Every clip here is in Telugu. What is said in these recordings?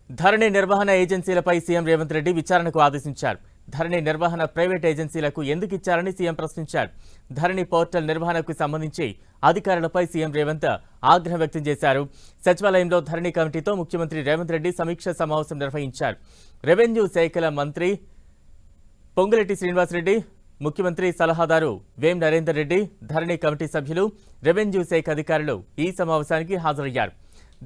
ధరణి నిర్వహణ ఏజెన్సీలపై సీఎం రేవంత్ రెడ్డి విచారణకు ఆదేశించారు. ధరణి నిర్వహణ ప్రైవేట్ ఏజెన్సీలకు ఎందుకు ఇచ్చారని సీఎం ప్రశ్నించారు. ధరణి పోర్టల్ నిర్వహణకు సంబంధించి అధికారులపై సీఎం రేవంత్ ఆగ్రహం వ్యక్తం చేశారు. సచివాలయంలో ధరణి కమిటీతో ముఖ్యమంత్రి రేవంత్ రెడ్డి సమీక్ష సమావేశం నిర్వహించారు. రెవెన్యూ శాఖల మంత్రి పొంగులేటి శ్రీనివాసరెడ్డి, ముఖ్యమంత్రి సలహాదారు వేం నరేందర్ రెడ్డి, ధరణి కమిటీ సభ్యులు, రెవెన్యూ శాఖ అధికారులు ఈ సమావేశానికి హాజరయ్యారు.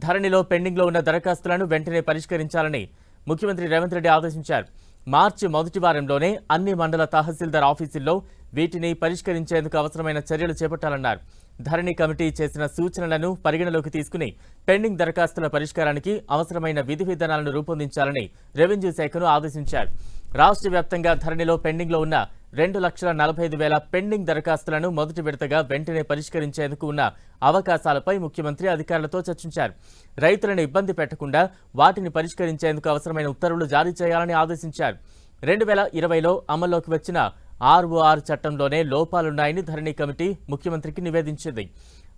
ధరణిలో పెండింగ్లో ఉన్న దరఖాస్తులను వెంటనే పరిష్కరించాలని ముఖ్యమంత్రి రేవంత్ రెడ్డి ఆదేశించారు. మార్చి మొదటి వారంలోనే అన్ని మండల తహసీల్దార్ ఆఫీసుల్లో వీటిని పరిష్కరించేందుకు అవసరమైన చర్యలు చేపట్టాలన్నారు. ధరణి కమిటీ చేసిన సూచనలను పరిగణలోకి తీసుకుని పెండింగ్ దరఖాస్తుల పరిష్కారానికి అవసరమైన విధి విధానాలను రూపొందించాలని రెవెన్యూ శాఖను ఆదేశించారు. రాష్ట్ర వ్యాప్తంగా ధరణిలో పెండింగ్లో ఉన్న 2,45,000 పెండింగ్ దరఖాస్తులను మొదటి విడతగా వెంటనే పరిష్కరించేందుకు ఉన్న అవకాశాలపై ముఖ్యమంత్రి అధికారులతో చర్చించారు. రైతులను ఇబ్బంది పెట్టకుండా వాటిని పరిష్కరించేందుకు అవసరమైన ఉత్తర్వులు జారీ చేయాలని ఆదేశించారు. 2020లో అమల్లోకి వచ్చిన ఆర్ఓఆర్ చట్టంలోనే లోపాలున్నాయని ధరణి కమిటీ ముఖ్యమంత్రికి నివేదించింది.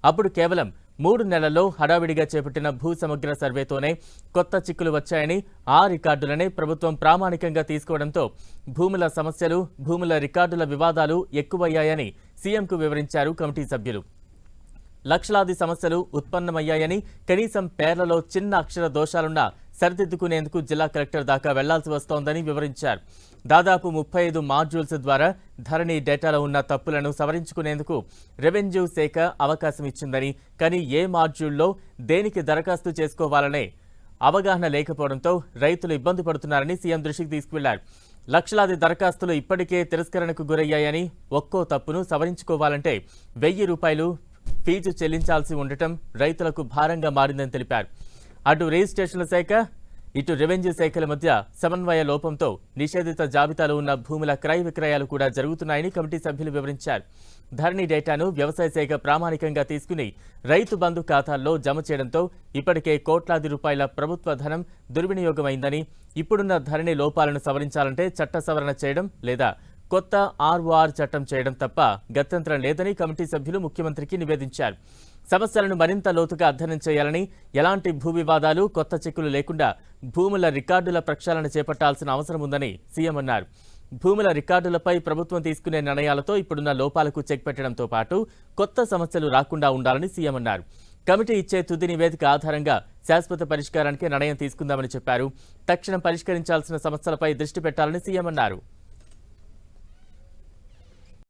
అప్పుడు కేవలం 3 నెలల్లో హడావిడిగా చేపట్టిన భూ సమగ్ర సర్వేతోనే కొత్త చిక్కులు వచ్చాయని, ఆ రికార్డులనే ప్రభుత్వం ప్రామాణికంగా తీసుకోవడంతో భూముల సమస్యలు, భూముల రికార్డుల వివాదాలు ఎక్కువయ్యాయని సీఎంకు వివరించారు కమిటీ సభ్యులు. లక్షలాది సమస్యలు ఉత్పన్నమయ్యాయని, కనీసం పేర్లలో చిన్న అక్షర దోషాలున్నా సరిదిద్దుకునేందుకు జిల్లా కలెక్టర్ దాకా వెళ్లాల్సి వస్తోందని వివరించారు. దాదాపు 35 మాడ్యూల్స్ ద్వారా ధరణి డేటాలో ఉన్న తప్పులను సవరించుకునేందుకు రెవెన్యూ శాఖ అవకాశం ఇచ్చిందని, కానీ ఏ మాడ్యూల్లో దేనికి దరఖాస్తు చేసుకోవాలనే అవగాహన లేకపోవడంతో రైతులు ఇబ్బంది పడుతున్నారని సీఎం దృష్టికి తీసుకువెళ్లారు. లక్షలాది దరఖాస్తులు ఇప్పటికే తిరస్కరణకు గురయ్యాయని, ఒక్కో తప్పును సవరించుకోవాలంటే ₹1,000 ఫీజు చెల్లించాల్సి ఉండటం రైతులకు భారంగా మారిందని తెలిపారు. అటు రిజిస్ట్రేషన్ల శాఖ, ఇటు రెవెన్యూ శాఖల మధ్య సమన్వయ లోపంతో నిషేధిత జాబితాలో ఉన్న భూముల క్రయ విక్రయాలు కూడా జరుగుతున్నాయని కమిటీ సభ్యులు వివరించారు. ధరణి డేటాను వ్యవసాయ శాఖ ప్రామాణికంగా తీసుకుని రైతు బంధు ఖాతాల్లో జమ చేయడంతో ఇప్పటికే కోట్లాది రూపాయల ప్రభుత్వ ధనం దుర్వినియోగమైందని, ఇప్పుడున్న ధరణి లోపాలను సవరించాలంటే చట్ట సవరణ చేయడం లేదా కొత్త ఆర్ఓఆర్ చట్టం చేయడం తప్ప గత్యంతరం లేదని కమిటీ సభ్యులు ముఖ్యమంత్రికి నివేదించారు. సమస్యలను మరింత లోతుగా అధ్యయనం చేయాలని, ఎలాంటి భూ వివాదాలు, కొత్త చిక్కులు లేకుండా భూముల రికార్డుల ప్రక్షాళన చేపట్టాల్సిన అవసరం ఉందని సీఎం అన్నారు. భూముల రికార్డులపై ప్రభుత్వం తీసుకునే నిర్ణయాలతో ఇప్పుడున్న లోపాలకు చెక్ పెట్టడంతో పాటు కొత్త సమస్యలు రాకుండా ఉండాలని సీఎం అన్నారు. కమిటీ ఇచ్చే తుది నివేదిక ఆధారంగా శాశ్వత పరిష్కారానికి నిర్ణయం తీసుకుందామని చెప్పారు. తక్షణం పరిష్కరించాల్సిన సమస్యలపై దృష్టి పెట్టాలని సీఎం అన్నారు.